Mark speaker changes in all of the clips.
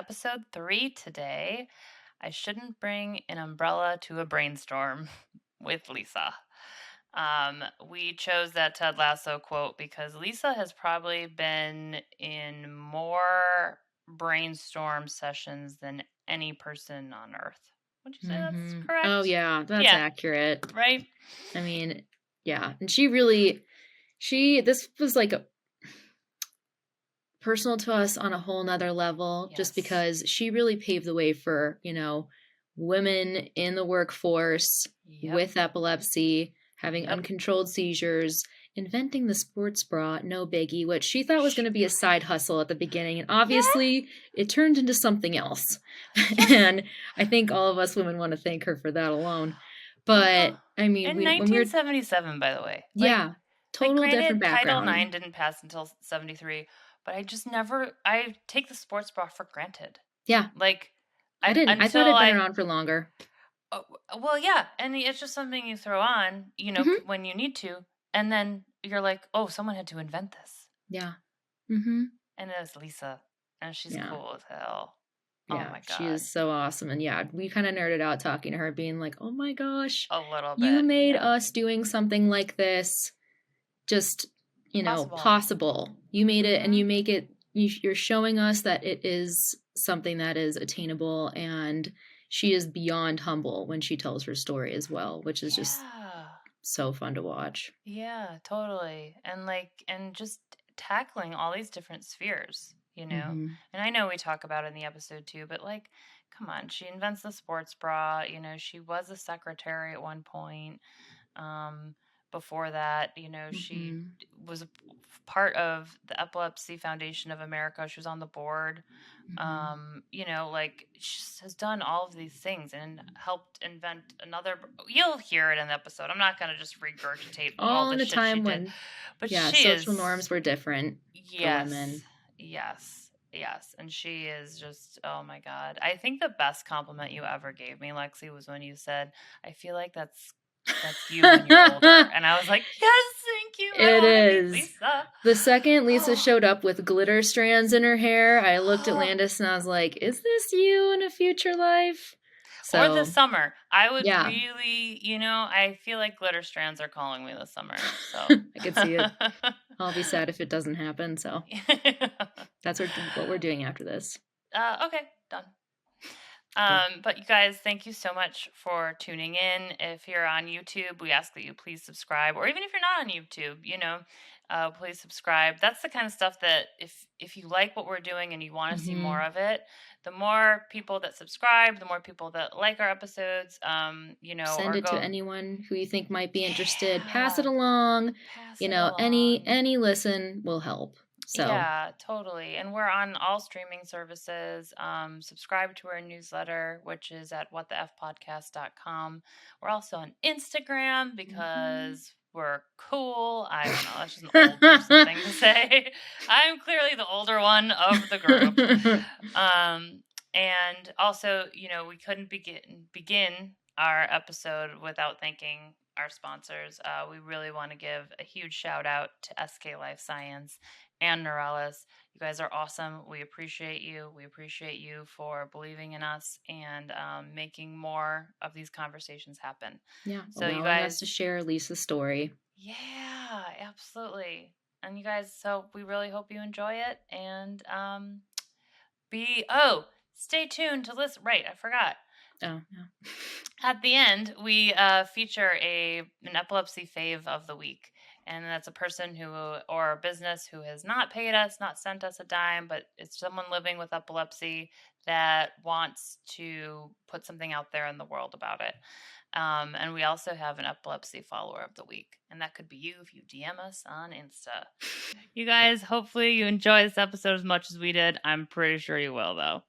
Speaker 1: episode 3 today. I shouldn't bring an umbrella to a brainstorm with Lisa. We chose that Ted Lasso quote because Lisa has probably been in more brainstorm sessions than any person on Earth. Would you say that's correct?
Speaker 2: Oh, yeah, that's accurate.
Speaker 1: Right?
Speaker 2: I mean, yeah. And this was like personal to us on a whole nother level, just because she really paved the way for, women in the workforce with epilepsy, having uncontrolled seizures, inventing the sports bra, no biggie, which she thought was going to be a side hustle at the beginning. And obviously it turned into something else. And I think all of us women want to thank her for that alone. But I mean,
Speaker 1: in 1977, by the way.
Speaker 2: Yeah. Total different background.
Speaker 1: Title IX didn't pass until 73, but I take the sports bra for granted.
Speaker 2: Yeah.
Speaker 1: Like,
Speaker 2: I didn't. I thought it'd been around for longer.
Speaker 1: Well, yeah. And it's just something you throw on, when you need to. And then you're like, oh, someone had to invent this.
Speaker 2: Yeah.
Speaker 1: Mm-hmm. And it was Lisa. And she's cool as hell.
Speaker 2: Yeah,
Speaker 1: oh my God.
Speaker 2: She is so awesome. And we kind of nerded out talking to her, being like, oh my gosh.
Speaker 1: A little bit.
Speaker 2: You made us doing something like this just, possible. You made it, and you make it, you're showing us that it is something that is attainable, and she is beyond humble when she tells her story as well, which is just so fun to watch.
Speaker 1: Yeah, totally. And just tackling all these different spheres,
Speaker 2: Mm-hmm.
Speaker 1: And I know we talk about it in the episode too, but come on, she invents the sports bra, she was a secretary at one point. Before that, she was a part of the Epilepsy Foundation of America. She was on the board. She has done all of these things and helped invent another. You'll hear it in the episode. I'm not going to just regurgitate all the shit
Speaker 2: time
Speaker 1: she
Speaker 2: when
Speaker 1: did. But
Speaker 2: social norms were different for women.
Speaker 1: Yes. And she is just, oh my God. I think the best compliment you ever gave me, Lexi, was when you said, I feel like that's you when you're older. And I was like, yes, thank you.
Speaker 2: It is. Lisa. The second Lisa showed up with glitter strands in her hair, I looked at Landis and I was like, is this you in a future life?
Speaker 1: Or this summer. I would really, I feel like glitter strands are calling me this summer. So
Speaker 2: I could see it. I'll be sad if it doesn't happen. So that's what we're doing after this.
Speaker 1: Okay, done. But you guys, thank you so much for tuning in. If you're on YouTube, we ask that you please subscribe, or even if you're not on YouTube, please subscribe. That's the kind of stuff that if you like what we're doing and you want to see more of it, the more people that subscribe, the more people that like our episodes,
Speaker 2: send it to anyone who you think might be interested. Pass it along. Any listen will help. So.
Speaker 1: Yeah, totally. And we're on all streaming services. Subscribe to our newsletter, which is at whatthefpodcast.com. We're also on Instagram because we're cool. I don't know. That's just an old person thing to say. I'm clearly the older one of the group. And also, we couldn't begin our episode without thanking our sponsors. We really want to give a huge shout out to SK Life Science and Neurelis. You guys are awesome. We appreciate you. We appreciate you for believing in us and making more of these conversations happen.
Speaker 2: Yeah. So you guys us to share Lisa's story.
Speaker 1: Yeah, absolutely. And you guys, so we really hope you enjoy it. And stay tuned to listen. Right, I forgot.
Speaker 2: Oh, no.
Speaker 1: At the end, we feature an epilepsy fave of the week. And that's a person or a business who has not paid us, not sent us a dime, but it's someone living with epilepsy that wants to put something out there in the world about it. And we also have an epilepsy follower of the week. And that could be you if you DM us on Insta. You guys, hopefully you enjoy this episode as much as we did. I'm pretty sure you will, though.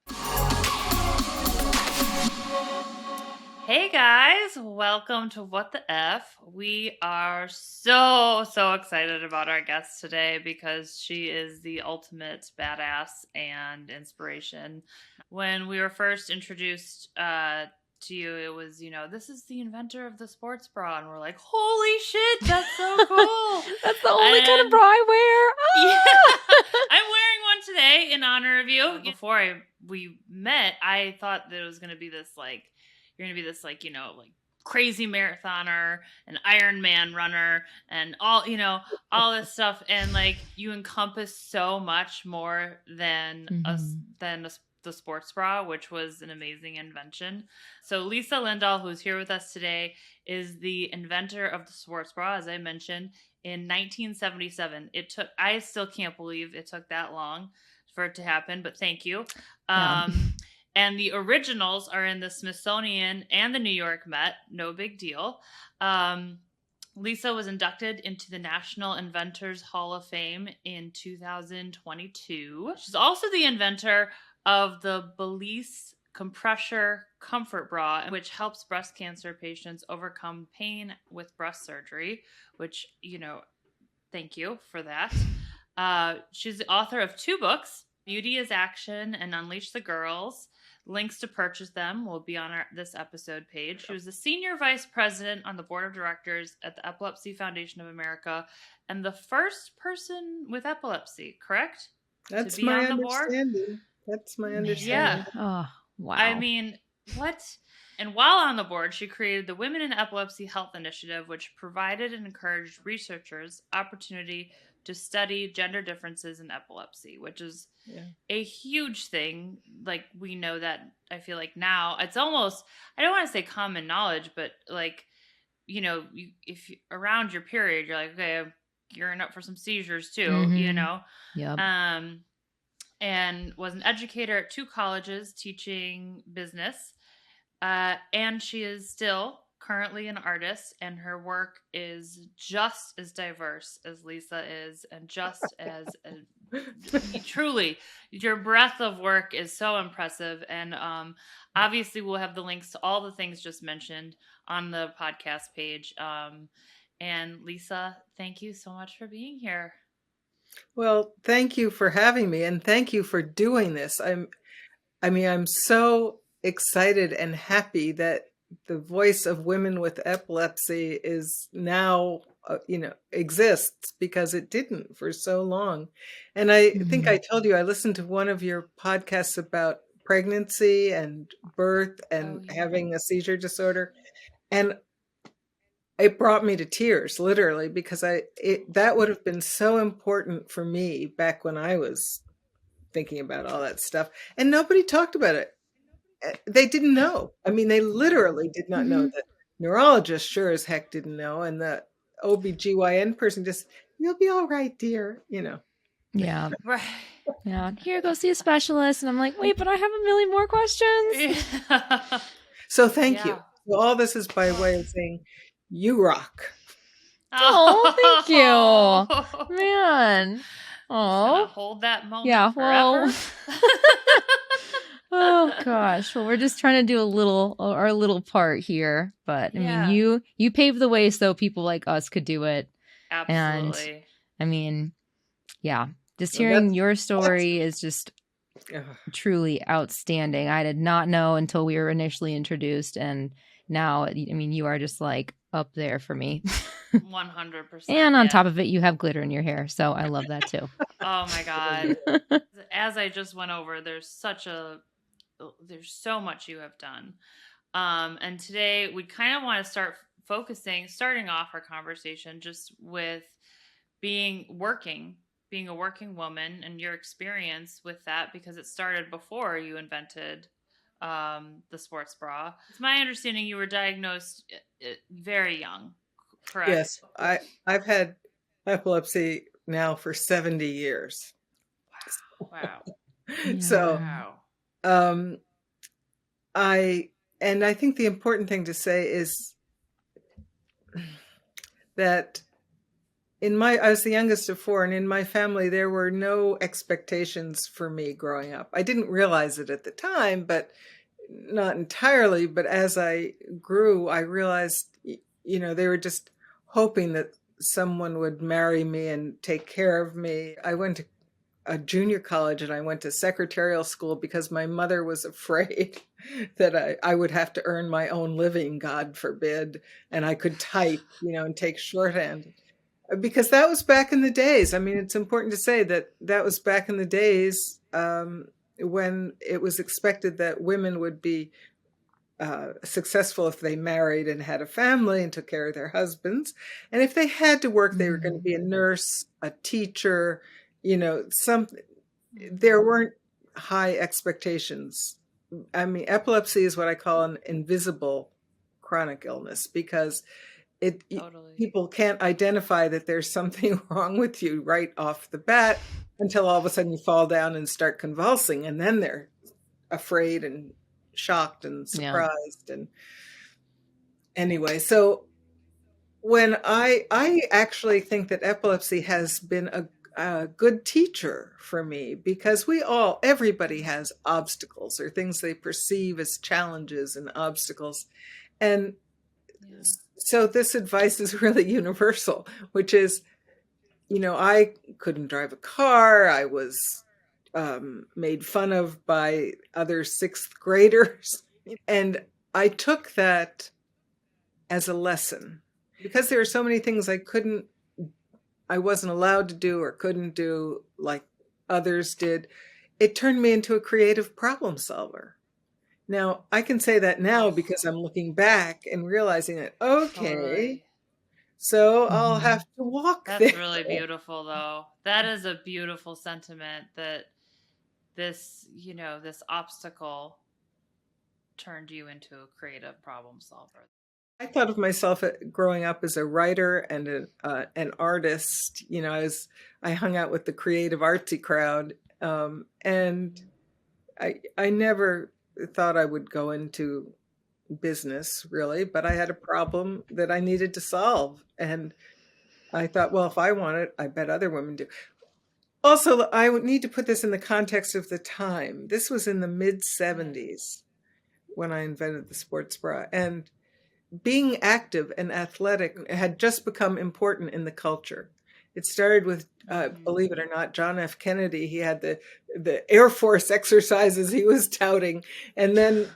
Speaker 1: Hey guys, welcome to What the F. We are so excited about our guest today because she is the ultimate badass and inspiration. When we were first introduced to you, it was, this is the inventor of the sports bra, and we're like, holy shit, that's so cool.
Speaker 2: That's the only kind of bra I wear.
Speaker 1: Yeah, I'm wearing one on today in honor of you. Before we met, I thought that it was going to be this like, you're going to be this like, you know, like crazy marathoner, an Ironman runner, and all, you know, all this stuff. And like, you encompass so much more than the sports bra, which was an amazing invention. So Lisa Lindahl, who's here with us today, is the inventor of the sports bra, as I mentioned, in 1977. I still can't believe it took that long for it to happen, but thank you. And the originals are in the Smithsonian and the New York Met. No big deal. Lisa was inducted into the National Inventors Hall of Fame in 2022. She's also the inventor of the Belize Compressor Comfort Bra, which helps breast cancer patients overcome pain with breast surgery, which, you know, thank you for that. She's the author of 2 books, Beauty is Action and Unleash the Girls. Links to purchase them will be on this episode page. She was the senior vice president on the board of directors at the Epilepsy Foundation of America and the first person with epilepsy, correct?
Speaker 3: That's my understanding. That's my understanding.
Speaker 2: Yeah. Oh, wow.
Speaker 1: I mean, what? And while on the board, she created the Women in Epilepsy Health Initiative, which provided and encouraged researchers opportunity to study gender differences in epilepsy, which is a huge thing. Like, we know that, I feel like now it's almost, I don't want to say common knowledge, but like, you know, if you, around your period, you're like, okay, I'm gearing up for some seizures too, you know?
Speaker 2: Yep.
Speaker 1: And was an educator at 2 colleges teaching business. And she is still currently an artist, and her work is just as diverse as Lisa is, and just as truly, your breadth of work is so impressive. And obviously we'll have the links to all the things just mentioned on the podcast page. And Lisa, thank you so much for being here.
Speaker 3: Well, thank you for having me, and thank you for doing this. I'm so excited and happy that the voice of women with epilepsy is now, exists, because it didn't for so long. And I think I told you, I listened to one of your podcasts about pregnancy and birth and having a seizure disorder. And it brought me to tears, literally, because that would have been so important for me back when I was thinking about all that stuff. And nobody talked about it. They didn't know. I mean, they literally did not know. The neurologist sure as heck didn't know. And the OBGYN person just, you'll be all right, dear, you know.
Speaker 2: Yeah. Right. Yeah. Here, go see a specialist. And I'm like, wait, but I have a million more questions.
Speaker 3: So thank you. So all this is by way of saying, you rock.
Speaker 2: Oh, thank you. Man. Oh.
Speaker 1: Hold that moment forever.
Speaker 2: Oh gosh. Well, we're just trying to do our little part here, but I mean, you paved the way so people like us could do it.
Speaker 1: Absolutely.
Speaker 2: And I mean, just hearing your story is just truly outstanding. I did not know until we were initially introduced, and now, I mean, you are just like up there for me.
Speaker 1: 100%.
Speaker 2: And on top of it, you have glitter in your hair, so I love that too.
Speaker 1: Oh my God. As I just went over, there's so much you have done. And today we kind of want to starting off our conversation just with being a working woman and your experience with that, because it started before you invented the sports bra. It's my understanding you were diagnosed very young, correct?
Speaker 3: Yes, I've had epilepsy now for 70 years.
Speaker 1: Wow.
Speaker 3: So, I think the important thing to say is that I was the youngest of 4, and in my family, there were no expectations for me growing up. I didn't realize it at the time, but not entirely. But as I grew, I realized, they were just hoping that someone would marry me and take care of me. I went to a junior college and I went to secretarial school because my mother was afraid that I would have to earn my own living, God forbid, and I could type, and take shorthand. because that was back in the days. I mean, it's important to say that that was back in the days when it was expected that women would be successful if they married and had a family and took care of their husbands. And if they had to work, they were going to be a nurse, a teacher, there weren't high expectations. I mean, epilepsy is what I call an invisible chronic illness because people can't identify that there's something wrong with you right off the bat until all of a sudden you fall down and start convulsing, and then they're afraid and shocked and surprised. And anyway, so when I actually think that epilepsy has been a good teacher for me, because everybody has obstacles or things they perceive as challenges and obstacles. And so this advice is really universal, which is, I couldn't drive a car. I was made fun of by other sixth graders. And I took that as a lesson because there are so many things I wasn't allowed to do or couldn't do like others did. It turned me into a creative problem solver. Now, I can say that now because I'm looking back and realizing that, okay, so I'll have to walk there.
Speaker 1: That's really beautiful, though. That is a beautiful sentiment that this obstacle turned you into a creative problem solver.
Speaker 3: I thought of myself growing up as a writer and an artist. I hung out with the creative artsy crowd, and I never thought I would go into business really, but I had a problem that I needed to solve, and I thought, well, if I want it, I bet other women do. Also, I would need to put this in the context of the time. This was in the mid-70s when I invented the sports bra, and being active and athletic had just become important in the culture. It started with, believe it or not, John F. Kennedy. He had the Air Force exercises he was touting. And then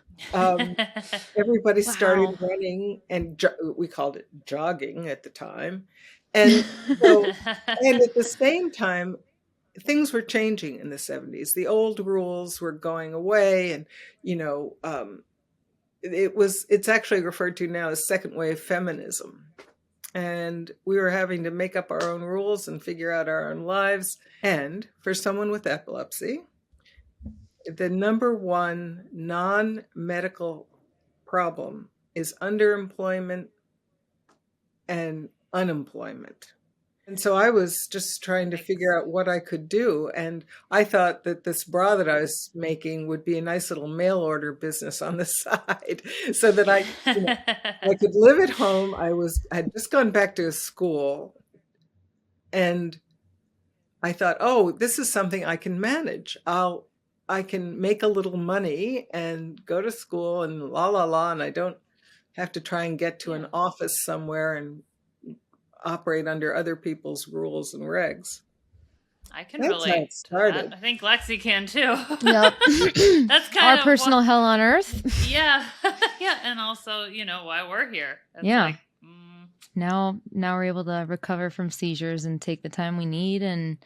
Speaker 3: everybody started running, and we called it jogging at the time. And and at the same time, things were changing in the 70s. The old rules were going away, and, it's actually referred to now as second wave feminism. And we were having to make up our own rules and figure out our own lives. And for someone with epilepsy, the number one non-medical problem is underemployment and unemployment. And so I was just trying to figure out what I could do. And I thought that this bra that I was making would be a nice little mail order business on the side so that I could live at home. I had just gone back to school, and I thought, oh, this is something I can manage. I can make a little money and go to school and and I don't have to try and get to an office somewhere and operate under other people's rules and regs.
Speaker 1: I can relate to that. I think Lexi can too.
Speaker 2: Yep.
Speaker 1: That's kind
Speaker 2: of our personal hell on earth.
Speaker 1: Yeah. Yeah. And also, why we're here. It's
Speaker 2: Now we're able to recover from seizures and take the time we need. And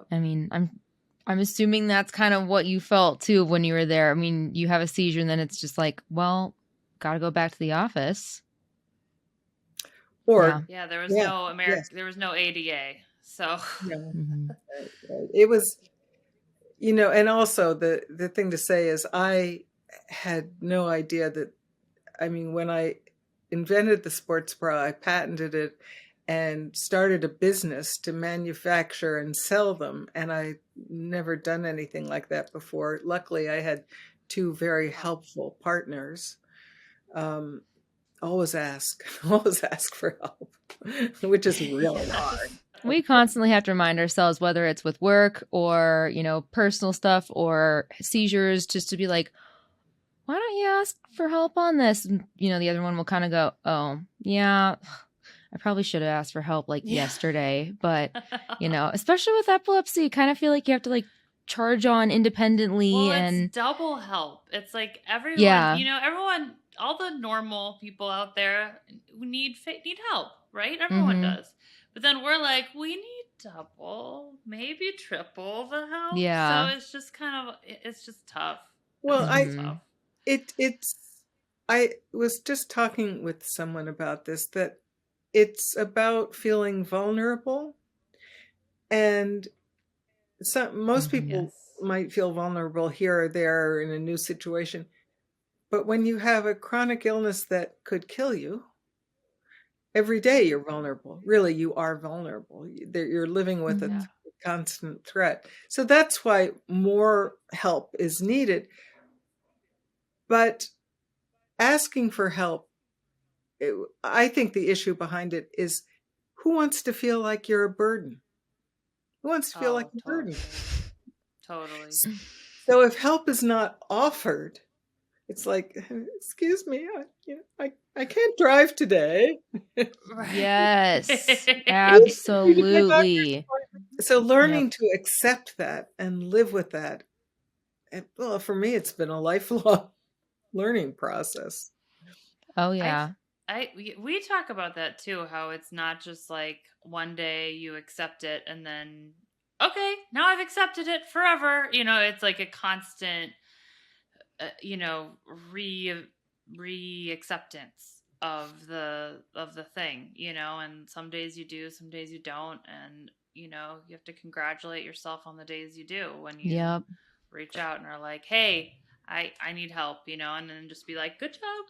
Speaker 2: I mean, I'm assuming that's kind of what you felt too when you were there. I mean, you have a seizure and then it's just like, well, got to go back to the office.
Speaker 3: Or
Speaker 1: there was there was no ADA. So
Speaker 3: it was, and also the thing to say is I had no idea that, when I invented the sports bra, I patented it and started a business to manufacture and sell them. And I never done anything like that before. Luckily, I had two very helpful partners. Always ask for help, which is really hard.
Speaker 2: We constantly have to remind ourselves, whether it's with work or, personal stuff or seizures, just to be like, why don't you ask for help on this? And, the other one will kind of go, oh, yeah, I probably should have asked for help yesterday. But, especially with epilepsy, you kind of feel like you have to charge on independently.
Speaker 1: Well,
Speaker 2: and
Speaker 1: it's double help. It's like everyone, everyone all the normal people out there who need help, right? Everyone does. But then we're like, we need double, maybe triple the help.
Speaker 2: Yeah.
Speaker 1: So it's just kind of, it's just tough.
Speaker 3: Well,
Speaker 1: tough.
Speaker 3: I was just talking with someone about this, that it's about feeling vulnerable. And most people might feel vulnerable here or there in a new situation. But when you have a chronic illness that could kill you, every day you're vulnerable. Really, you are vulnerable. You're living with a constant threat. So that's why more help is needed. But asking for help, I think the issue behind it is, who wants to feel like you're a burden? Who wants to feel like a burden?
Speaker 1: Totally.
Speaker 3: So if help is not offered, it's like, excuse me, I can't drive today.
Speaker 2: Yes, absolutely.
Speaker 3: So learning to accept that and live with that, well, for me, it's been a lifelong learning process.
Speaker 2: Oh, yeah.
Speaker 1: We talk about that too, how it's not just like one day you accept it and then, okay, now I've accepted it forever. It's like a constant, re-acceptance of the thing, and some days you do, some days you don't. And, you have to congratulate yourself on the days you do when you reach out and are like, hey, I need help, and then just be like, good job.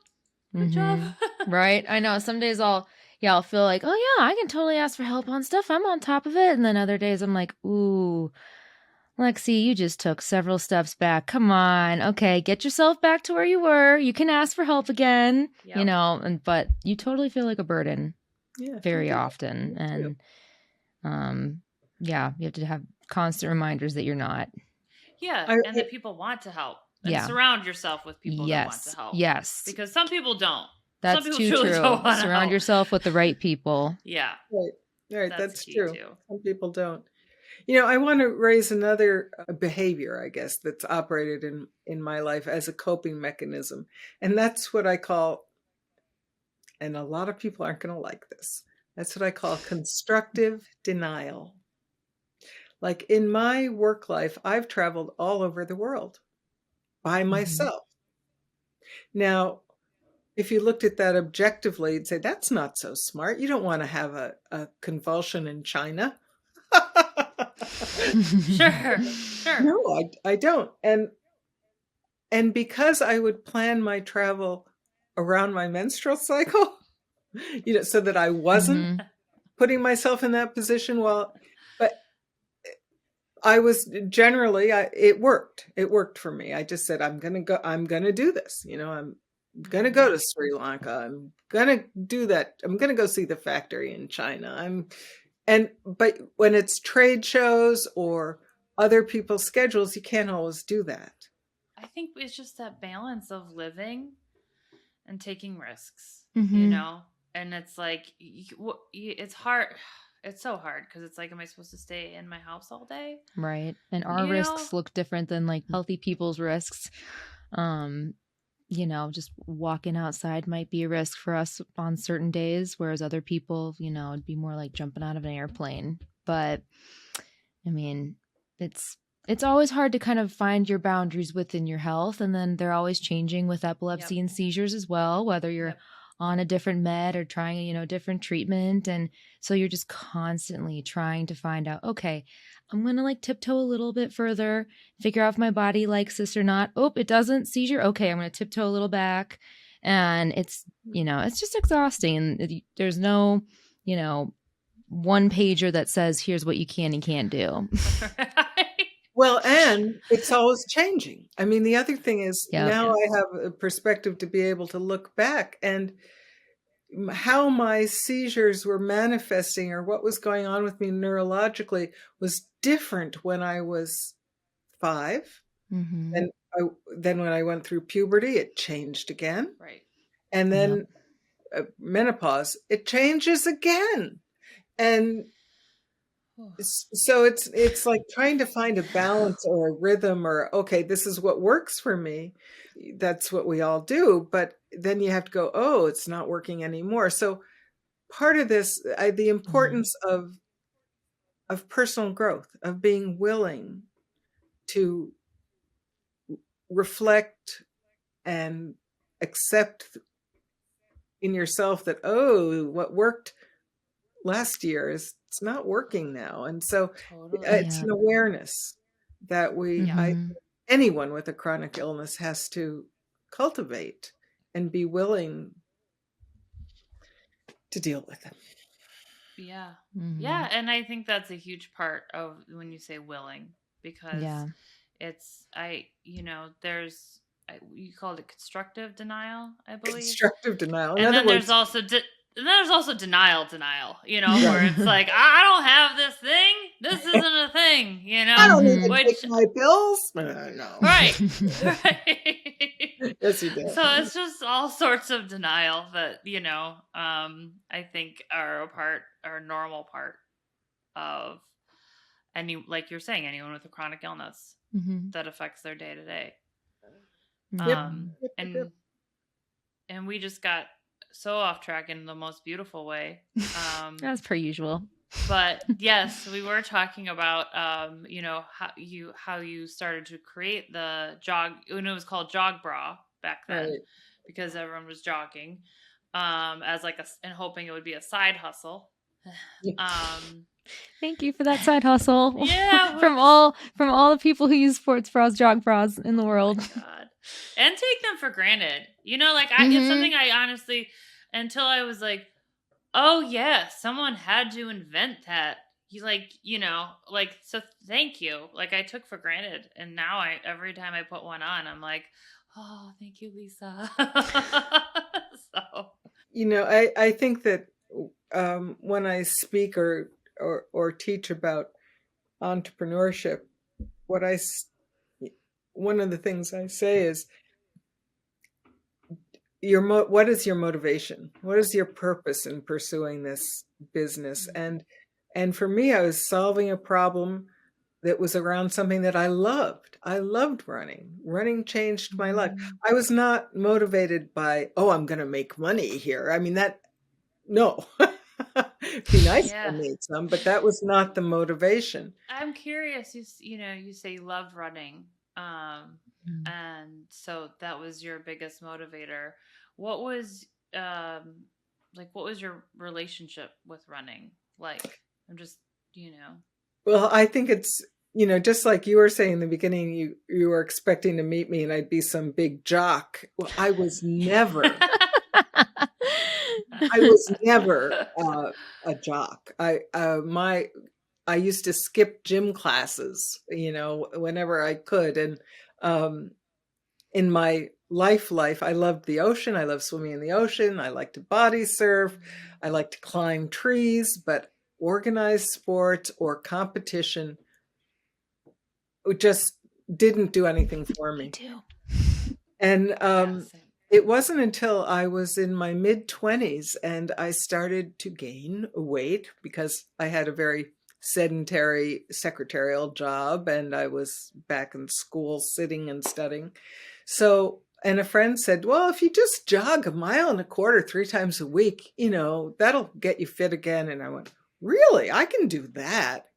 Speaker 1: Good job.
Speaker 2: Right. I know. Some days I'll feel like, oh yeah, I can totally ask for help on stuff. I'm on top of it. And then other days I'm like, ooh, Lexi, you just took several steps back. Come on. Okay. Get yourself back to where you were. You can ask for help again, but you totally feel like a burden very often. And, you have to have constant reminders that you're not.
Speaker 1: Yeah. And that people want to help. And surround yourself with people that want to help.
Speaker 2: Yes.
Speaker 1: Because some people don't.
Speaker 2: That's
Speaker 1: some
Speaker 2: too true. Surround yourself with the right people.
Speaker 1: Yeah.
Speaker 3: Right. That's true. Some people don't. I want to raise another behavior, I guess, that's operated in my life as a coping mechanism. And that's what I call, and a lot of people aren't going to like this, that's what I call constructive denial. Like in my work life, I've traveled all over the world by myself. Now, if you looked at that objectively, you'd say, that's not so smart. You don't want to have a convulsion in China.
Speaker 1: Sure.
Speaker 3: No, I don't. And because I would plan my travel around my menstrual cycle, so that I wasn't putting myself in that position, but I was generally, it worked. It worked for me. I just said, I'm going to do this. I'm going to go to Sri Lanka. I'm going to do that. I'm going to go see the factory in China. But when it's trade shows or other people's schedules, you can't always do that.
Speaker 1: I think it's just that balance of living and taking risks, and it's like, it's hard. It's so hard because it's like, am I supposed to stay in my house all day?
Speaker 2: Right. And our risks look different than like healthy people's risks. Just walking outside might be a risk for us on certain days, whereas other people, it'd be more like jumping out of an airplane. But I mean, it's always hard to kind of find your boundaries within your health. And then they're always changing with epilepsy and seizures as well, whether you're on a different med or trying, different treatment. And so you're just constantly trying to find out, okay, I'm going to like tiptoe a little bit further, figure out if my body likes this or not. Oh, it doesn't. Seizure. Okay. I'm going to tiptoe a little back. And it's, it's just exhausting. And there's no, one pager that says, here's what you can and can't do.
Speaker 3: Well, and it's always changing. I mean, the other thing is now I have a perspective to be able to look back and how my seizures were manifesting or what was going on with me neurologically was different when I was 5. And then when I went through puberty, it changed again.
Speaker 1: Right.
Speaker 3: And then menopause, it changes again. And so it's like trying to find a balance or a rhythm or, okay, this is what works for me. That's what we all do. But then you have to go, oh, it's not working anymore. So part of this, the importance of personal growth, of being willing to reflect and accept in yourself that, oh, what worked last year it's not working now. And so it's an awareness that anyone with a chronic illness has to cultivate and be willing to deal with it.
Speaker 1: Yeah. Yeah. And I think that's a huge part of when you say willing, because it's, you called it constructive denial, I believe.
Speaker 3: Constructive denial.
Speaker 1: And then there's also denial, where it's like, I don't have this thing. This isn't a thing,
Speaker 3: I don't need to take my pills. No.
Speaker 1: Right. Right.
Speaker 3: Yes, you do.
Speaker 1: So it's just all sorts of denial that, I think are a normal part of like you're saying, anyone with a chronic illness that affects their day to day. And we just got so off track in the most beautiful way.
Speaker 2: As per usual.
Speaker 1: But yes, we were talking about, how you started to create the jog, when it was called Jog Bra back then, because everyone was jogging, as like and hoping it would be a side hustle.
Speaker 2: Thank you for that side hustle.
Speaker 1: Yeah,
Speaker 2: from all the people who use sports bras, jog bras in the world.
Speaker 1: Oh my God. And take them for granted. It's something I honestly, until I was like, oh yeah, someone had to invent that. So thank you. Like, I took for granted, and now every time I put one on, I'm like, oh, thank you, Lisa. So,
Speaker 3: I think that when I speak or teach about entrepreneurship, one of the things I say is, what is your motivation? What is your purpose in pursuing this business? And for me, I was solving a problem that was around something that I loved. I loved running. Running changed my life. I was not motivated by, oh, I'm going to make money here. I mean, no. It'd be nice if I made some, but that was not the motivation.
Speaker 1: I'm curious. You say you love running. And so that was your biggest motivator. What was what was your relationship with running like? I'm just,
Speaker 3: Well, I think it's, just like you were saying in the beginning, you were expecting to meet me and I'd be some big jock. Well, I was never a jock. I used to skip gym classes, whenever I could. And in my life, I loved the ocean. I love swimming in the ocean. I like to body surf. I like to climb trees, but organized sports or competition just didn't do anything for me. And it wasn't until I was in my mid-20s and I started to gain weight because I had a very sedentary secretarial job and I was back in school sitting and studying. So, and a friend said, well, if you just jog 1.25 miles 3 times a week, that'll get you fit again. And I went, really? I can do that.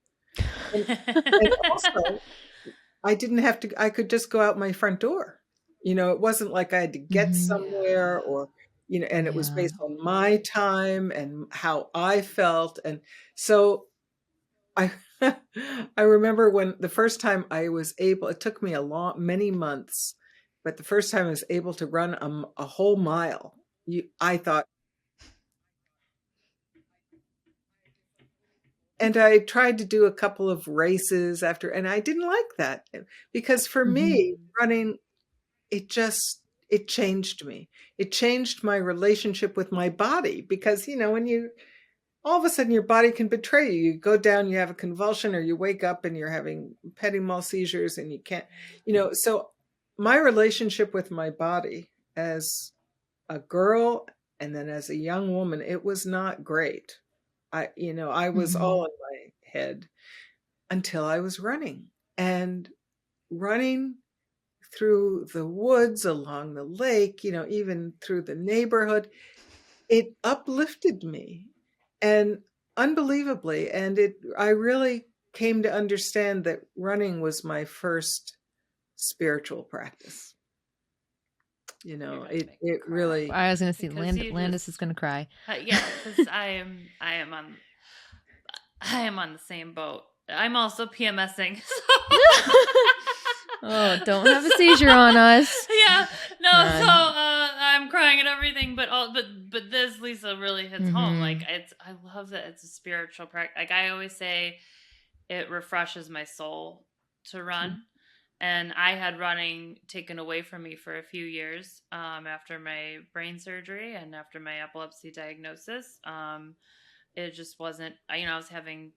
Speaker 3: And also, I could just go out my front door. It wasn't like I had to get somewhere or, and it was based on my time and how I felt. And so I remember when the first time I was able, it took me many months, but the first time I was able to run a whole mile, I thought, and I tried to do a couple of races after, and I didn't like that because for me, running, it changed me. It changed my relationship with my body because, when all of a sudden your body can betray you. You go down, you have a convulsion, or you wake up and you're having petit mal seizures and you can't, so my relationship with my body as a girl and then as a young woman, it was not great. I was all in my head until I was running, and running through the woods, along the lake, even through the neighborhood. It uplifted me, and unbelievably. And I really came to understand that running was my first spiritual practice. It really.
Speaker 2: I was going to say Landis is going to cry.
Speaker 1: Yeah, because I am on the same boat. I'm also PMSing.
Speaker 2: Oh, don't have a seizure on us.
Speaker 1: Yeah, no. So I'm crying at everything, but this, Lisa, really hits home. Like I love that it's a spiritual practice. Like I always say, it refreshes my soul to run. And I had running taken away from me for a few years after my brain surgery and after my epilepsy diagnosis. It just wasn't, I was having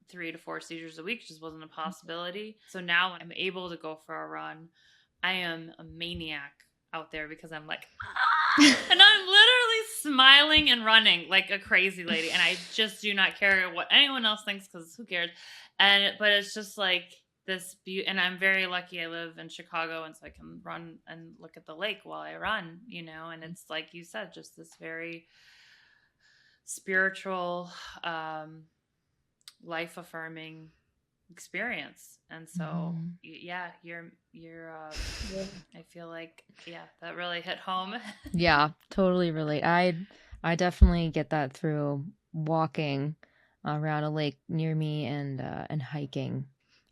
Speaker 1: 3 to 4 seizures a week, just wasn't a possibility. So now I'm able to go for a run. I am a maniac out there because I'm like, and I'm literally smiling and running like a crazy lady. And I just do not care what anyone else thinks, because who cares? But it's just like this beauty. And I'm very lucky. I live in Chicago, and so I can run and look at the lake while I run, and it's like you said, just this very spiritual, life affirming experience. And so yeah, you're I feel like that really hit home.
Speaker 2: Yeah, totally relate. I definitely get that through walking around a lake near me and hiking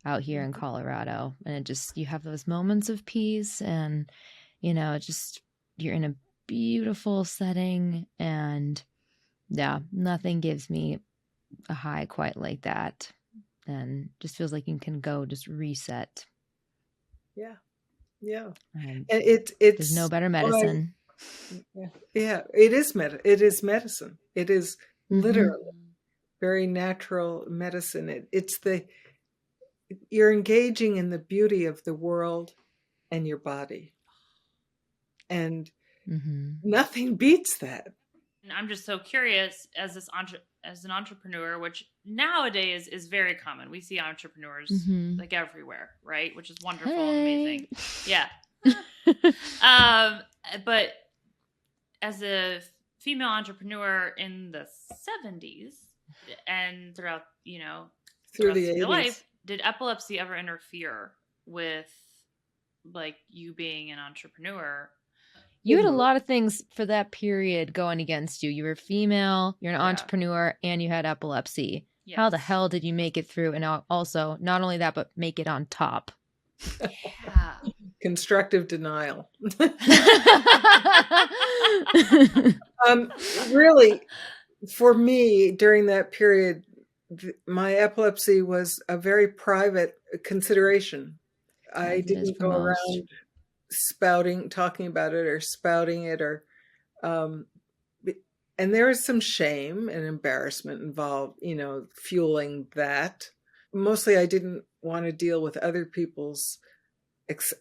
Speaker 2: out here in Colorado. And it just, you have those moments of peace, and just you're in a beautiful setting, and nothing gives me a high quite like that, and just feels like you can go just reset.
Speaker 3: And
Speaker 2: there's no better medicine.
Speaker 3: It is medicine. It is literally very natural medicine. You're engaging in the beauty of the world and your body, and nothing beats that.
Speaker 1: And I'm just so curious, as an entrepreneur, which nowadays is very common. We see entrepreneurs like everywhere, right? Which is wonderful and amazing. Yeah. But as a female entrepreneur in the 70s and throughout,
Speaker 3: through the 80s,
Speaker 1: life, did epilepsy ever interfere with like you being an entrepreneur?
Speaker 2: You had a lot of things for that period going against you. You were female, you're an entrepreneur, and you had epilepsy. Yes. How the hell did you make it through? And also, not only that, but make it on top.
Speaker 1: Yeah.
Speaker 3: Constructive denial. Really, for me, during that period, my epilepsy was a very private consideration. I didn't go around talking about it or spouting it, and there is some shame and embarrassment involved, fueling that. Mostly I didn't want to deal with other people's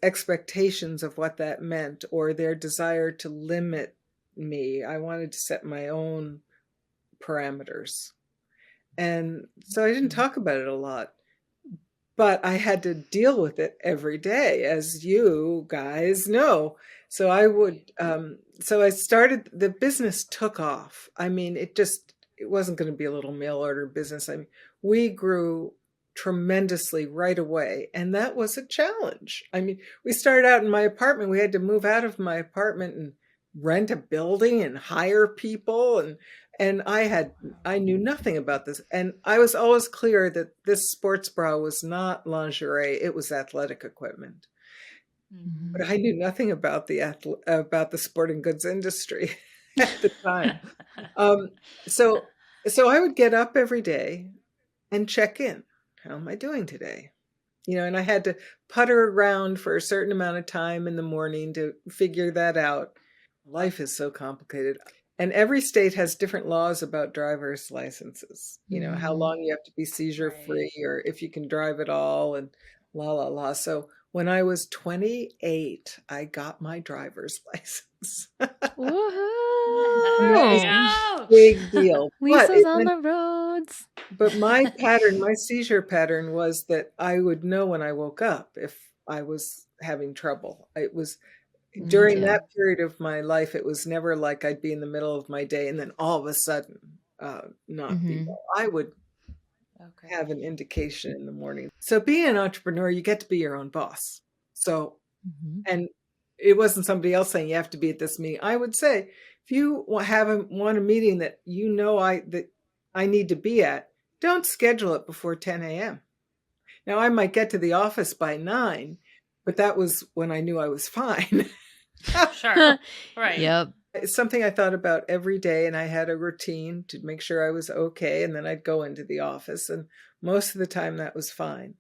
Speaker 3: expectations of what that meant, or their desire to limit me. I wanted to set my own parameters. And so I didn't talk about it a lot. But I had to deal with it every day, as you guys know. So I started, the business took off. I mean, it wasn't going to be a little mail order business. I mean, we grew tremendously right away. And that was a challenge. I mean, we started out in my apartment. We had to move out of my apartment and rent a building and hire people. And I knew nothing about this. And I was always clear that this sports bra was not lingerie. It was athletic equipment. But I knew nothing about the sporting goods industry at the time. So I would get up every day and check in. How am I doing today? And I had to putter around for a certain amount of time in the morning to figure that out. Life is so complicated. And every state has different laws about driver's licenses, how long you have to be seizure free, or if you can drive at all, and la. So when I was 28, I got my driver's license.
Speaker 2: Woohoo!
Speaker 3: Big deal.
Speaker 2: Lisa's on the roads.
Speaker 3: But my seizure pattern was that I would know when I woke up if I was having trouble. It was
Speaker 2: Me
Speaker 3: during
Speaker 2: too.
Speaker 3: that period of my life, it was never like I'd be in the middle of my day and then all of a sudden not be well. I would have an indication in the morning. So being an entrepreneur, you get to be your own boss. So, and it wasn't somebody else saying you have to be at this meeting. I would say, if you want a meeting that that I need to be at, don't schedule it before 10 a.m. Now I might get to the office by 9, but that was when I knew I was fine.
Speaker 1: Sure. Right.
Speaker 2: Yep.
Speaker 3: It's something I thought about every day, and I had a routine to make sure I was okay, and then I'd go into the office, and most of the time that was fine.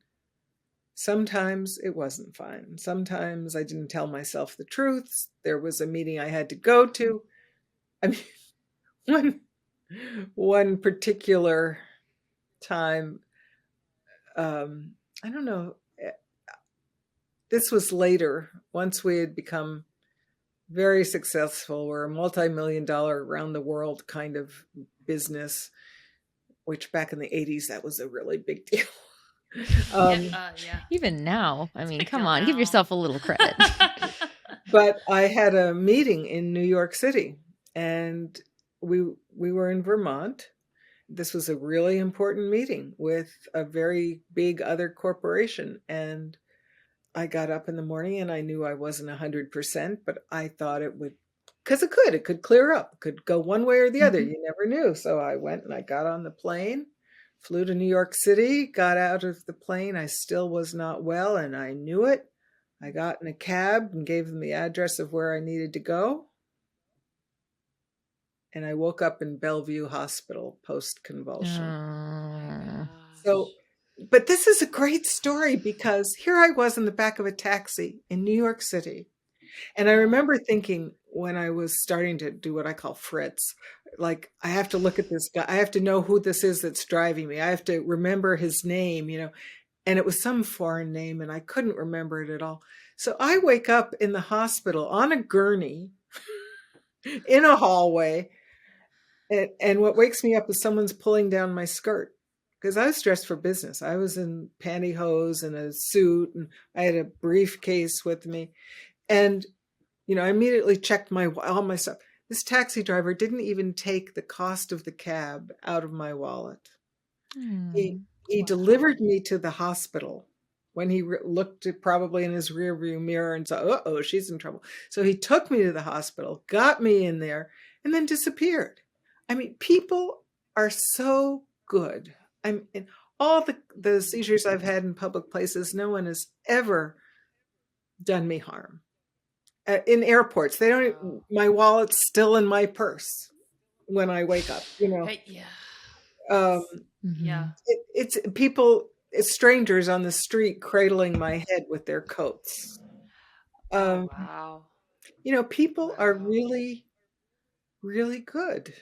Speaker 3: Sometimes it wasn't fine. Sometimes I didn't tell myself the truth. There was a meeting I had to go to. I mean, one particular time, I don't know, this was later, once we had become very successful. We're a multi-million-dollar around the world kind of business, which back in the 80s, that was a really big deal.
Speaker 1: Yeah.
Speaker 2: Even now, I mean, come
Speaker 1: deal
Speaker 2: on, give
Speaker 1: now.
Speaker 2: yourself a little credit.
Speaker 3: But I had a meeting in New York City, and we were in Vermont. This was a really important meeting with a very big other corporation, and I got up in the morning and I knew I wasn't 100%, but I thought it would, because it could clear up, it could go one way or the other. You never knew. So I went and I got on the plane, flew to New York City, got out of the plane. I still was not well, and I knew it. I got in a cab and gave them the address of where I needed to go. And I woke up in Bellevue Hospital post-convulsion. So, but this is a great story because here I was in the back of a taxi in New York City. And I remember thinking when I was starting to do what I call Fritz, like, I have to look at this guy. I have to know who this is that's driving me. I have to remember his name, and it was some foreign name and I couldn't remember it at all. So I wake up in the hospital on a gurney in a hallway. And what wakes me up is someone's pulling down my skirt because I was dressed for business. I was in pantyhose and a suit, and I had a briefcase with me. And, I immediately checked all my stuff. This taxi driver didn't even take the cost of the cab out of my wallet. He delivered me to the hospital when he looked probably in his rearview mirror and saw, uh-oh, she's in trouble. So he took me to the hospital, got me in there, and then disappeared. I mean, people are so good. In all the seizures I've had in public places, no one has ever done me harm. In airports, they don't. My wallet's still in my purse when I wake up. It's people, it's strangers on the street cradling my head with their coats.
Speaker 1: Wow.
Speaker 3: People are really, really good.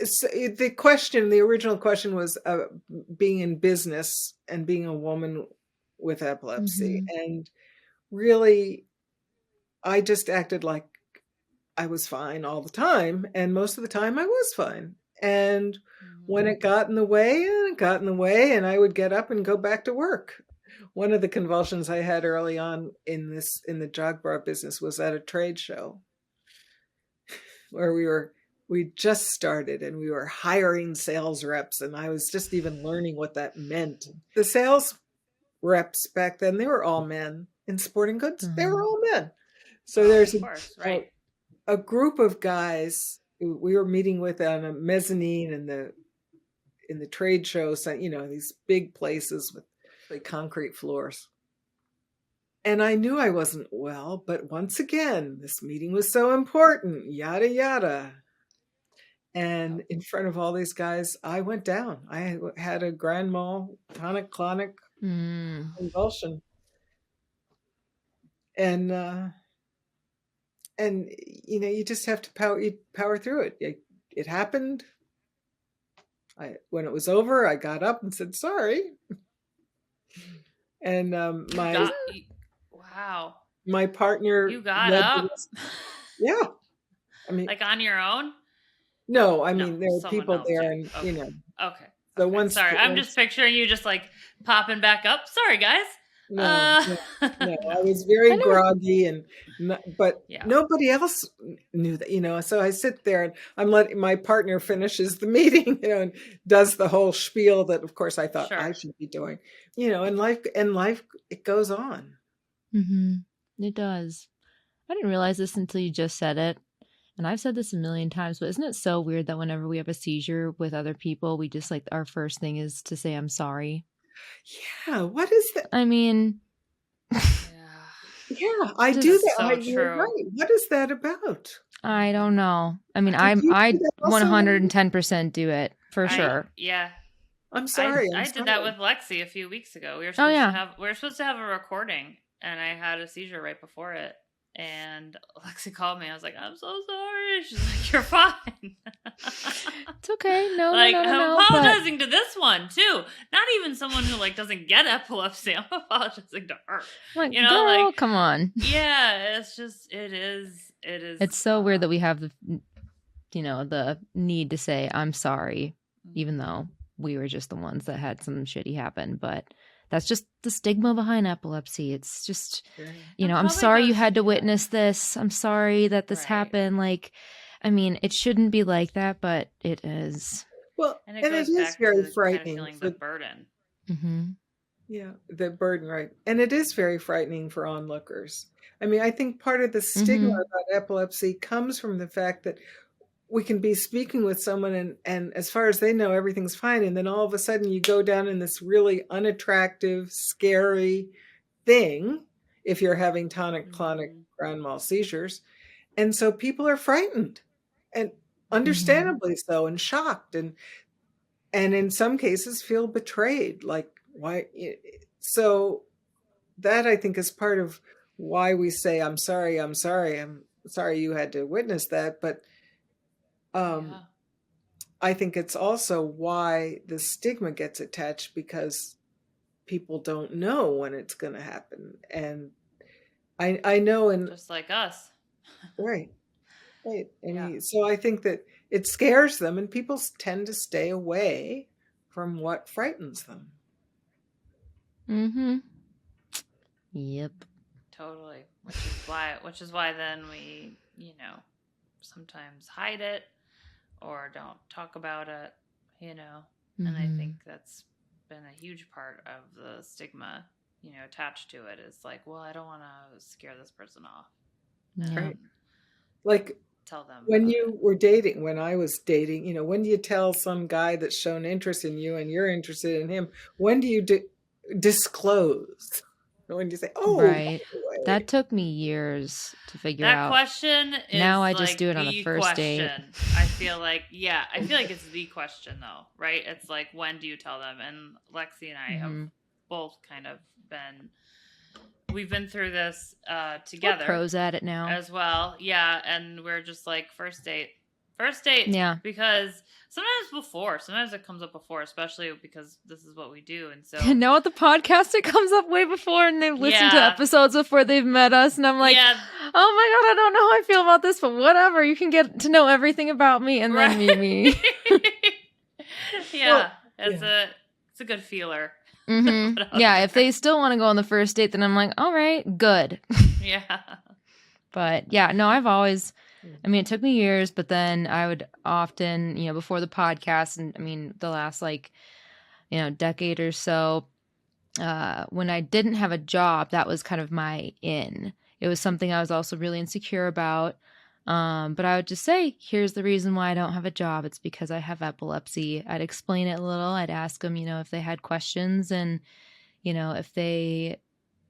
Speaker 3: So the original question was being in business and being a woman with epilepsy. And really, I just acted like I was fine all the time. And most of the time I was fine. And when it got in the way, and I would get up and go back to work. One of the convulsions I had early on in the jog bra business was at a trade show where we just started and we were hiring sales reps, and I was just even learning what that meant. The sales reps back then, they were all men. In sporting goods, they were all men. So there's a group of guys we were meeting with on a mezzanine in the trade show, so, these big places with concrete floors. And I knew I wasn't well, but once again, this meeting was so important, yada, yada. And in front of all these guys, I went down. I had a grand mal tonic-clonic convulsion. And you just have to power through it. It happened. When it was over, I got up and said, sorry. And my partner.
Speaker 1: You got up?
Speaker 3: Yeah. I mean,
Speaker 1: like on your own?
Speaker 3: No, I mean, there are people there and,
Speaker 1: Okay.
Speaker 3: So once.
Speaker 1: Sorry, I'm just picturing you just like popping back up. Sorry, guys.
Speaker 3: No,
Speaker 1: Uh,
Speaker 3: no, no. I was very
Speaker 2: I never
Speaker 3: groggy but
Speaker 1: yeah.
Speaker 3: nobody else knew that, so I sit there and I'm letting my partner finishes the meeting, and does the whole spiel that of course I thought I
Speaker 1: Sure.
Speaker 3: should be doing, and life it goes on.
Speaker 2: It does. I didn't realize this until you just said it. And I've said this a million times, but isn't it so weird that whenever we have a seizure with other people, we just like our first thing is to say, I'm sorry?
Speaker 3: Yeah, what is that?
Speaker 2: I mean,
Speaker 3: Yeah, I do
Speaker 2: just
Speaker 3: that.
Speaker 1: so
Speaker 3: You're
Speaker 1: true.
Speaker 3: right. What is that about?
Speaker 2: I don't know. I mean,
Speaker 3: Did you do
Speaker 2: I
Speaker 3: that also?
Speaker 2: 110% do it for sure.
Speaker 1: Yeah.
Speaker 3: I'm sorry.
Speaker 1: I did that with Lexi a few weeks ago. We were supposed to have a recording, and I had a seizure right before it. And Lexi called me. I was like, "I'm so sorry." She's like, "You're fine."
Speaker 2: It's okay. No,
Speaker 1: like,
Speaker 2: no,
Speaker 1: I'm apologizing to this one too. Not even someone who like doesn't get epilepsy. I'm apologizing to her.
Speaker 2: Like, girl, come on.
Speaker 1: Yeah, it's just it is.
Speaker 2: It's so weird that we have the need to say I'm sorry, even though we were just the ones that had some shitty happen. But that's just the stigma behind epilepsy. It's just, I'm sorry you had to witness this. I'm sorry that this happened. Like, I mean, it shouldn't be like that, but it is.
Speaker 3: Well, and it is very frightening.
Speaker 1: Kind of feeling the burden.
Speaker 2: Mm-hmm.
Speaker 3: Yeah, the burden, right. And it is very frightening for onlookers. I mean, I think part of the stigma about epilepsy comes from the fact that we can be speaking with someone and as far as they know, everything's fine. And then all of a sudden you go down in this really unattractive, scary thing if you're having tonic-clonic grand mal seizures. And so people are frightened and understandably so and shocked and in some cases feel betrayed. Like, why? So that I think is part of why we say, I'm sorry you had to witness that. But I think it's also why the stigma gets attached because people don't know when it's going to happen. And I know, and
Speaker 1: just like us.
Speaker 3: Right. And so I think that it scares them and people tend to stay away from what frightens them.
Speaker 2: Yep.
Speaker 1: Totally. Which is why then we, sometimes hide it or don't talk about it, and I think that's been a huge part of the stigma, attached to it is like, well, I don't want to scare this person off.
Speaker 3: Right. Like,
Speaker 1: tell them
Speaker 3: when I was dating, when do you tell some guy that's shown interest in you and you're interested in him? When do you disclose? When do you say, oh,
Speaker 2: right? That took me years to figure out.
Speaker 1: That question is
Speaker 2: now I just do it on the first date.
Speaker 1: I feel like it's the question though, right? It's like, when do you tell them? And Lexi and I have both kind of we've been through this together.
Speaker 2: We're pros at it now
Speaker 1: as well. Yeah. And we're just like, first date.
Speaker 2: Yeah.
Speaker 1: Because sometimes it comes up before, especially because this is what we do. And so
Speaker 2: now at the podcast, it comes up way before and they've listened to episodes before they've met us. And I'm like, oh my God, I don't know how I feel about this, but whatever. You can get to know everything about me and then meet me.
Speaker 1: It's a good feeler.
Speaker 2: Yeah. If they still want to go on the first date, then I'm like, all right, good.
Speaker 1: Yeah.
Speaker 2: But yeah, no, I've always, I mean, it took me years, but then I would often, before the podcast and I mean, the last decade or so, when I didn't have a job, that was kind of my in. It was something I was also really insecure about. But I would just say, here's the reason why I don't have a job. It's because I have epilepsy. I'd explain it a little. I'd ask them, if they had questions and, if they,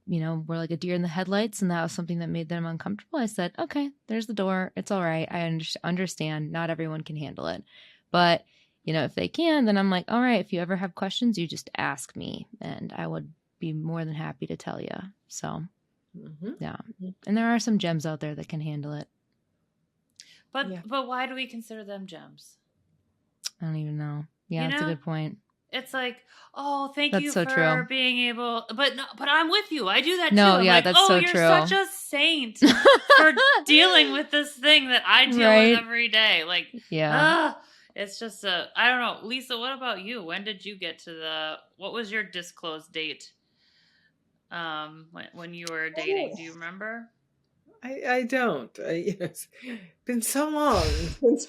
Speaker 2: were like a deer in the headlights and that was something that made them uncomfortable. I said, okay, there's the door. It's all right. I understand. Not everyone can handle it. But, if they can, then I'm like, all right, if you ever have questions, you just ask me and I would be more than happy to tell you. So, yeah. And there are some gems out there that can handle it.
Speaker 1: But why do we consider them gems?
Speaker 2: I don't even know. Yeah, that's a good point.
Speaker 1: It's like, oh, thank you
Speaker 2: so
Speaker 1: for
Speaker 2: true.
Speaker 1: being able, but I'm with you. I do that too.
Speaker 2: No,
Speaker 1: I'm
Speaker 2: yeah,
Speaker 1: like,
Speaker 2: that's so
Speaker 1: you're
Speaker 2: true.
Speaker 1: such a saint for dealing with this thing that I deal with every day. Like, it's just I don't know. Lisa, what about you? When did you get to what was your disclosed date? when you were dating? Do you remember?
Speaker 3: I don't. It's been so long since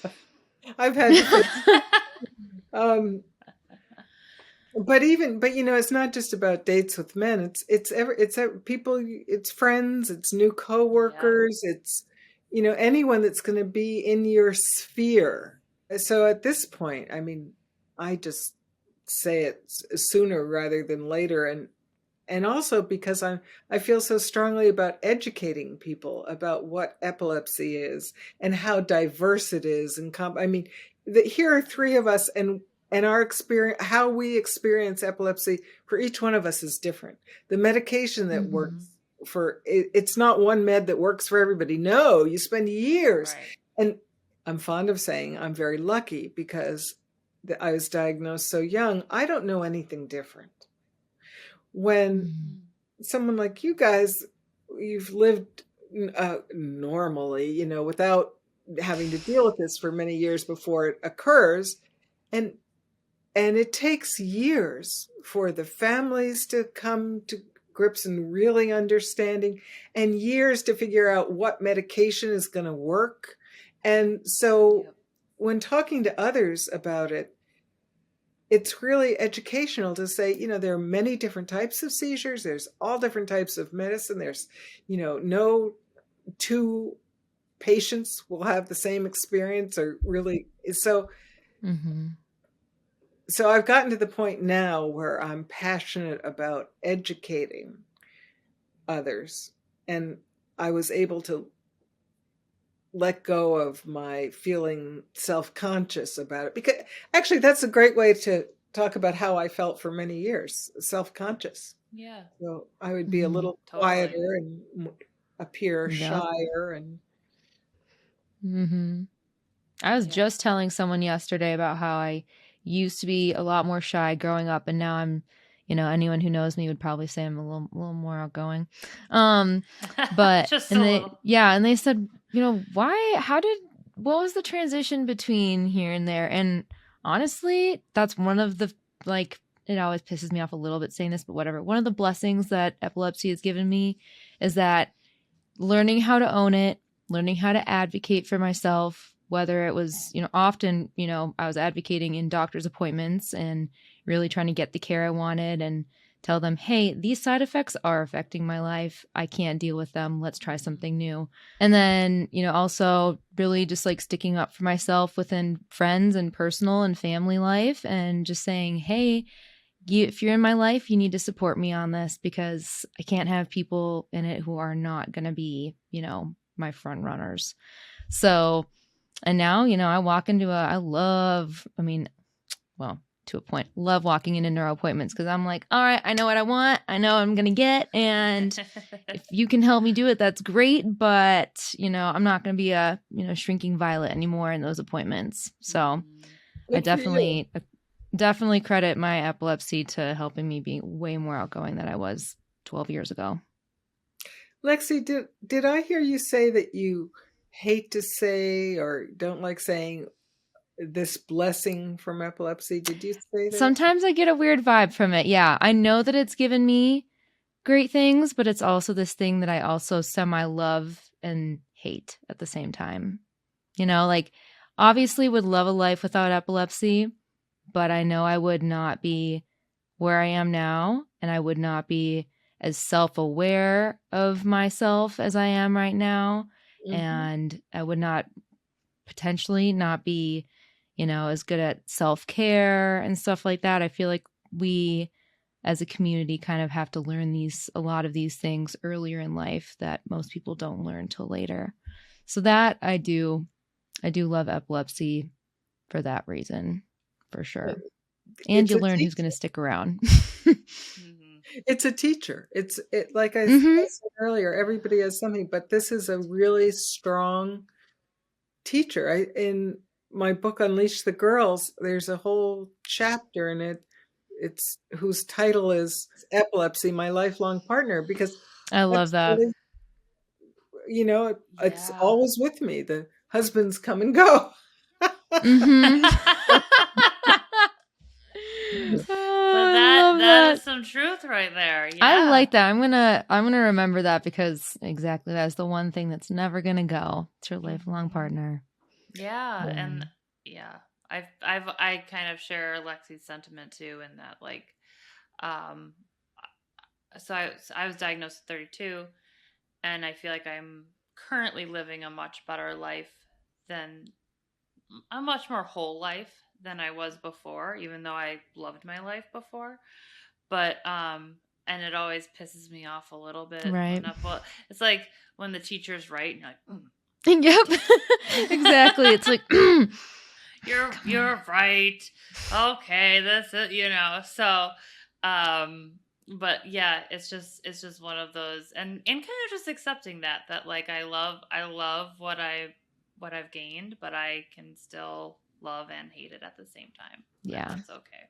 Speaker 3: I've had to face. But it's not just about dates with men. It's people. It's friends. It's new coworkers. It's anyone that's going to be in your sphere. So at this point, I mean, I just say it sooner rather than later, and also because I feel so strongly about educating people about what epilepsy is and how diverse it is. And I mean, here are three of us, and our experience, how we experience epilepsy for each one of us is different. The medication that works it's not one med that works for everybody. No, you spend years. Right. And I'm fond of saying I'm very lucky because I was diagnosed so young. I don't know anything different. When someone like you guys, you've lived normally, without having to deal with this for many years before it occurs. And it takes years for the families to come to grips and really understanding, and years to figure out what medication is going to work. And so when talking to others about it, it's really educational to say, there are many different types of seizures. There's all different types of medicine. There's, no two patients will have the same experience or really. So, so I've gotten to the point now where I'm passionate about educating others. And I was able to let go of my feeling self-conscious about it, because actually that's a great way to talk about how I felt for many years, self-conscious.
Speaker 1: Yeah.
Speaker 3: So I would be a little quieter and appear shyer and.
Speaker 2: I was just telling someone yesterday about how I used to be a lot more shy growing up, and now I'm, anyone who knows me would probably say I'm a little more outgoing. But
Speaker 1: just
Speaker 2: and
Speaker 1: a
Speaker 2: they
Speaker 1: little.
Speaker 2: and they said, what was the transition between here and there? And honestly, that's one of the, it always pisses me off a little bit saying this, but whatever. One of the blessings that epilepsy has given me is that learning how to own it, learning how to advocate for myself, whether it was, often, I was advocating in doctor's appointments and really trying to get the care I wanted and tell them, hey, these side effects are affecting my life. I can't deal with them. Let's try something new. And then, also really just sticking up for myself within friends and personal and family life and just saying, hey, if you're in my life, you need to support me on this because I can't have people in it who are not going to be, my front runners. So, and now, I walk into to a point, love walking into neuro appointments because I'm like, all right, I know what I want. I know what I'm going to get. And if you can help me do it, that's great. But, I'm not going to be a, shrinking violet anymore in those appointments. So I definitely credit my epilepsy to helping me be way more outgoing than I was 12 years ago.
Speaker 3: Lexi, did I hear you say that you hate to say or don't like saying this blessing from epilepsy? Did you say that?
Speaker 2: Sometimes I get a weird vibe from it. Yeah, I know that it's given me great things, but it's also this thing that I also semi-love and hate at the same time. Obviously would love a life without epilepsy, but I know I would not be where I am now, and I would not be as self-aware of myself as I am right now. And I would potentially not be, as good at self-care and stuff like that. I feel like we as a community kind of have to learn a lot of these things earlier in life that most people don't learn till later. So that I do love epilepsy for that reason, for sure. And you learn who's going to stick around.
Speaker 3: It's a teacher. Like I said earlier, everybody has something, but this is a really strong teacher. In my book, Unleash the Girls, there's a whole chapter in it. It's whose title is Epilepsy, My Lifelong Partner, because
Speaker 2: I love that.
Speaker 3: Really, it's always with me. The husbands come and go.
Speaker 1: That's some truth right there. Yeah.
Speaker 2: I like that. I'm gonna remember that, because exactly that's the one thing that's never gonna go. It's your lifelong partner.
Speaker 1: Yeah, and yeah, I kind of share Lexi's sentiment too, in that like, um, so I was diagnosed at 32, and I feel like I'm currently living a much better life than a much more whole life than I was before, even though I loved my life before. But and it always pisses me off a little bit.
Speaker 2: Right.
Speaker 1: It's like when the teacher's right, and you're like,
Speaker 2: Yep. Exactly. It's like,
Speaker 1: you're right. Okay, that's it, So but yeah, it's just one of those, and kind of just accepting that like I love what I've gained, but I can still love and hate it at the same time.
Speaker 2: Yeah.
Speaker 1: That's okay.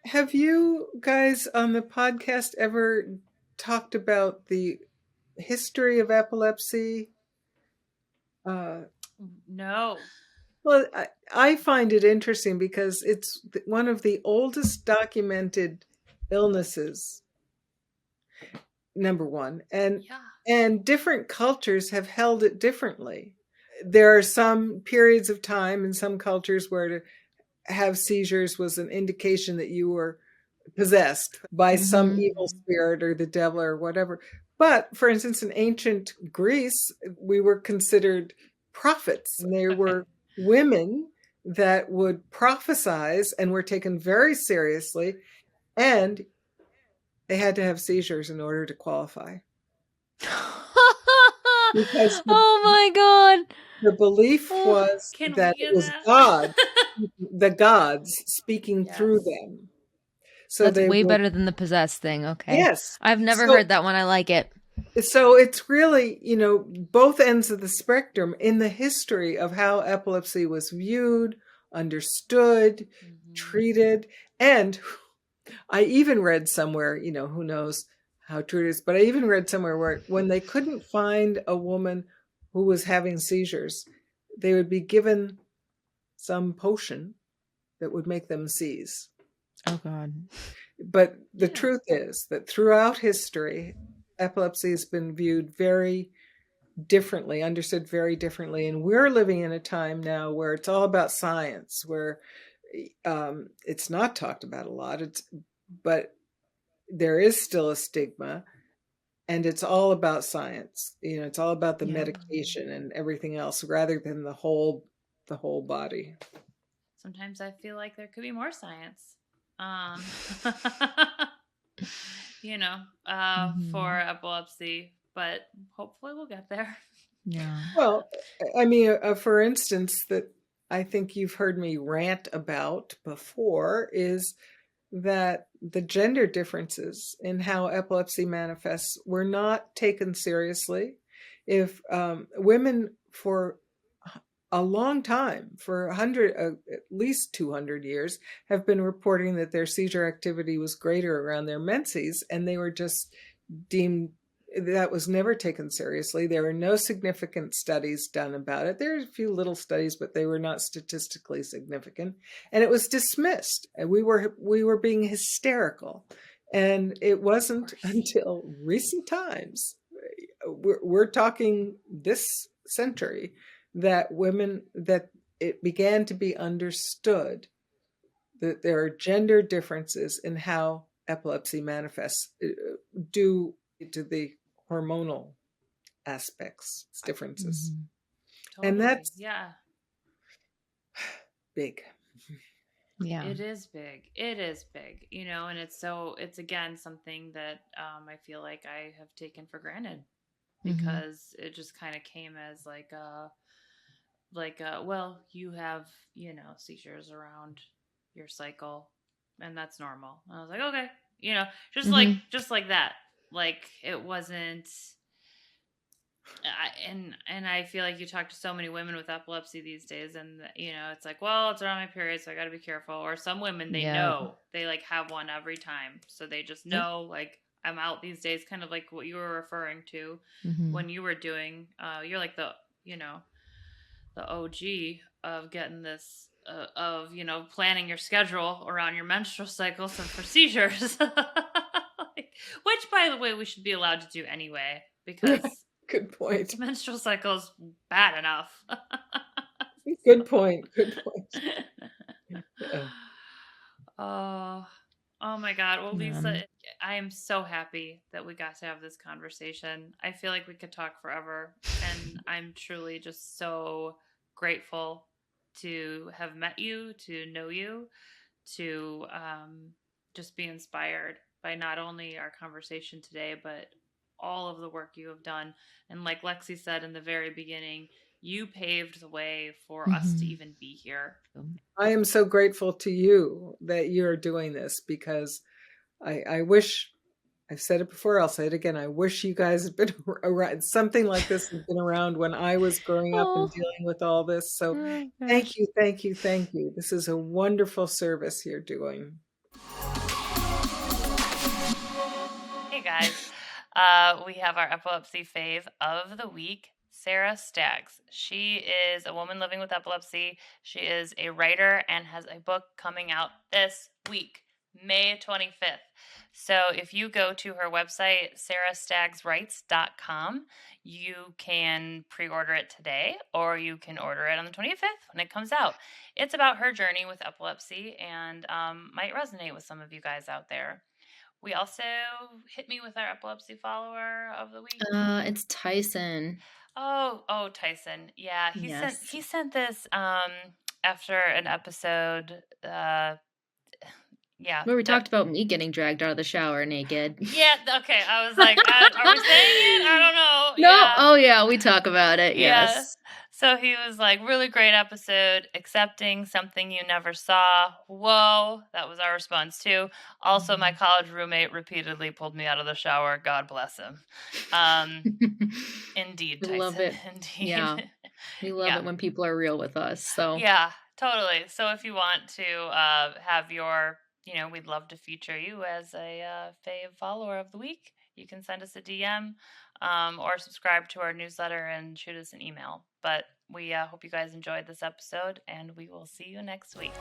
Speaker 3: Have you guys on the podcast ever talked about the history of epilepsy?
Speaker 1: No.
Speaker 3: Well, I find it interesting because it's one of the oldest documented illnesses, number one, and different cultures have held it differently. There are some periods of time in some cultures where to have seizures was an indication that you were possessed by some evil spirit or the devil or whatever. But for instance, in ancient Greece, we were considered prophets. And there were women that would prophesize and were taken very seriously, and they had to have seizures in order to qualify. Because
Speaker 2: oh my God.
Speaker 3: The belief was that it was God, the gods speaking through them. So
Speaker 2: that's way better than the possessed thing. Okay.
Speaker 3: Yes.
Speaker 2: I've never heard that one. I like it.
Speaker 3: So it's really, both ends of the spectrum in the history of how epilepsy was viewed, understood, treated. And I even read somewhere, who knows how true it is, but I even read somewhere where when they couldn't find a woman who was having seizures, they would be given some potion that would make them seize.
Speaker 2: Oh, God.
Speaker 3: But the truth is that throughout history, epilepsy has been viewed very differently, understood very differently. And we're living in a time now where it's all about science, where it's not talked about a lot, but there is still a stigma. And it's all about science. It's all about the medication and everything else rather than the whole body.
Speaker 1: Sometimes I feel like there could be more science. For epilepsy, but hopefully we'll get there.
Speaker 2: Yeah.
Speaker 3: Well, I mean, for instance, that I think you've heard me rant about before is that the gender differences in how epilepsy manifests were not taken seriously. If women for a long time, for at least 200 years, have been reporting that their seizure activity was greater around their menses, and they were just deemed, that was never taken seriously. There were no significant studies done about it. There are a few little studies, but they were not statistically significant. And it was dismissed. And we were being hysterical. And it wasn't until recent times, we're talking this century, that it began to be understood that there are gender differences in how epilepsy manifests due to the hormonal aspects, differences.
Speaker 1: Totally.
Speaker 3: And that's big.
Speaker 2: Yeah.
Speaker 1: It is big. And it's again something that I feel like I have taken for granted, because it just kind of came as well, you have, seizures around your cycle, and that's normal. And I was like, okay, just like that. Like, it wasn't, and I feel like you talk to so many women with epilepsy these days, and it's like, well, it's around my period, so I got to be careful. Or some women, they know, they like have one every time, so they just know, like, I'm out these days, kind of like what you were referring to when you were doing, you're like the OG of getting this of planning your schedule around your menstrual cycles and procedures. Which, by the way, we should be allowed to do anyway, because
Speaker 3: good point.
Speaker 1: Menstrual cycle's bad enough.
Speaker 3: Good point.
Speaker 1: Oh my God. Well, Lisa,
Speaker 2: Yeah.
Speaker 1: I am so happy that we got to have this conversation. I feel like we could talk forever, and I'm truly just so grateful to have met you, to know you, to just be inspired by not only our conversation today, but all of the work you have done. And like Lexi said in the very beginning, you paved the way for us to even be here.
Speaker 3: I am so grateful to you that you're doing this, because I wish, I've said it before, I'll say it again, I wish you guys had been around, something like this had been around when I was growing up and dealing with all this. So thank you. This is a wonderful service you're doing.
Speaker 1: Hey guys, we have our epilepsy fave of the week, Sarah Staggs. She is a woman living with epilepsy. She is a writer and has a book coming out this week, May 25th. So if you go to her website, sarahstaggswrites.com, you can pre-order it today, or you can order it on the 25th when it comes out. It's about her journey with epilepsy, and might resonate with some of you guys out there. We also hit me with our epilepsy follower of the week.
Speaker 2: It's Tyson.
Speaker 1: Oh, Tyson. Yeah, he sent this after an episode. Yeah,
Speaker 2: where we talked about me getting dragged out of the shower naked.
Speaker 1: Yeah. Okay. I was like, are we saying it? I don't know.
Speaker 2: No.
Speaker 1: Yeah.
Speaker 2: Oh yeah, we talk about it. Yes.
Speaker 1: Yeah. So he was like, really great episode, accepting something you never saw. Whoa. That was our response too. Also, my college roommate repeatedly pulled me out of the shower. God bless him. Indeed, Tyson.
Speaker 2: We love it.
Speaker 1: Indeed.
Speaker 2: Yeah. We love it when people are real with us. So
Speaker 1: yeah, totally. So if you want to have your, we'd love to feature you as a fave follower of the week. You can send us a DM or subscribe to our newsletter and shoot us an email. But we hope you guys enjoyed this episode, and we will see you next week.